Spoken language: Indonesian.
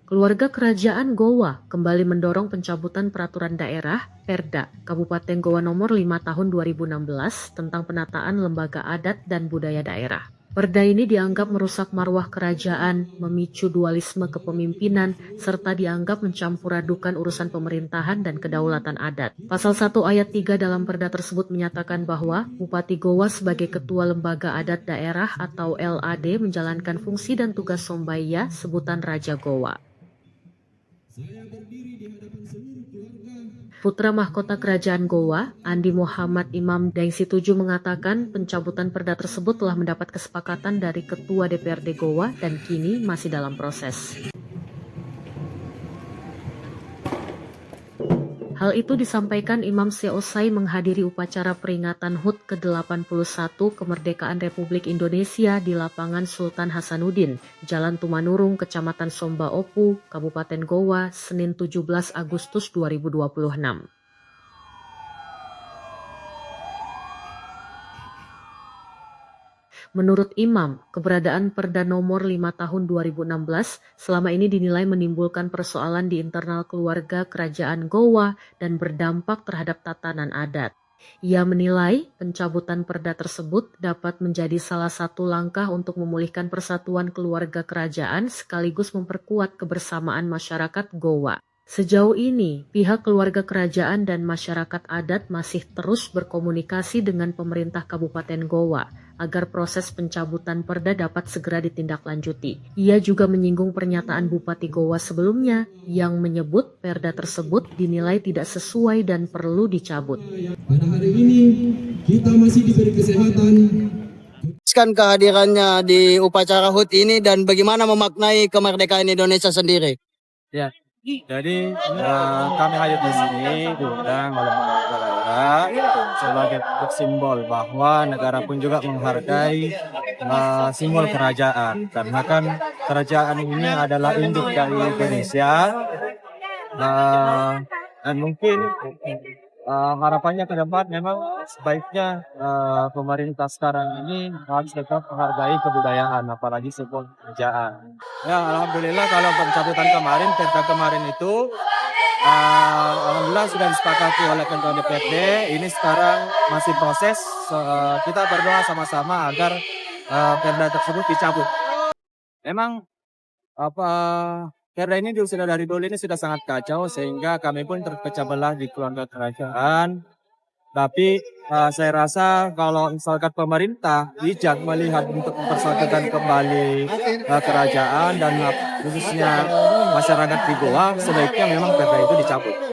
Keluarga Kerajaan Goa kembali mendorong pencabutan peraturan daerah Perda Kabupaten Goa nomor 5 tahun 2016 tentang penataan lembaga adat dan budaya daerah. Perda ini dianggap merusak marwah kerajaan, memicu dualisme kepemimpinan, serta dianggap mencampur adukan urusan pemerintahan dan kedaulatan adat. Pasal 1 ayat 3 dalam perda tersebut menyatakan bahwa Bupati Goa sebagai ketua lembaga adat daerah atau LAD menjalankan fungsi dan tugas Sombaya sebutan Raja Goa. Putra Mahkota Kerajaan Goa, Andi Muhammad Imam Daengsi 7 mengatakan pencabutan perda tersebut telah mendapat kesepakatan dari Ketua DPRD Goa dan kini masih dalam proses. Hal itu disampaikan Imam seusai menghadiri upacara peringatan HUT ke-81 Kemerdekaan Republik Indonesia di lapangan Sultan Hasanuddin, Jalan Tumanurung, Kecamatan Somba Opu, Kabupaten Goa, Senin 17 Agustus 2026. Menurut Imam, keberadaan Perda Nomor 5 Tahun 2016 selama ini dinilai menimbulkan persoalan di internal keluarga Kerajaan Goa dan berdampak terhadap tatanan adat. Ia menilai pencabutan perda tersebut dapat menjadi salah satu langkah untuk memulihkan persatuan keluarga kerajaan sekaligus memperkuat kebersamaan masyarakat Goa. Sejauh ini, pihak keluarga kerajaan dan masyarakat adat masih terus berkomunikasi dengan pemerintah Kabupaten Goa agar proses pencabutan perda dapat segera ditindaklanjuti. Ia juga menyinggung pernyataan Bupati Goa sebelumnya yang menyebut perda tersebut dinilai tidak sesuai dan perlu dicabut. Pada hari ini kita masih diberi kesehatan. Kehadirannya di upacara HUT ini dan bagaimana memaknai kemerdekaan Indonesia sendiri. Ya, jadi kami hadir di sini diundang oleh negara sebagai simbol bahwa negara pun juga menghargai simbol kerajaan, karena kan kerajaan ini adalah induk dari Indonesia dan mungkin harapannya ke depan memang sebaiknya pemerintah sekarang ini harus tetap menghargai kebudayaan, apalagi simbol kerajaan. Ya, alhamdulillah kalau pencabutan kemarin, perda kemarin itu alhamdulillah sudah disepakati oleh Ketua DPRD. Ini sekarang masih proses. Kita berdoa sama-sama agar perda tersebut dicabut. Memang perda ini sudah dari dulu ini sudah sangat kacau sehingga kami pun terpecah belah di keluarga kerajaan. Tapi saya rasa kalau misalkan pemerintah bijak melihat untuk mempersatukan kembali kerajaan dan khususnya masyarakat di Goa, sebaiknya memang perda itu dicabut.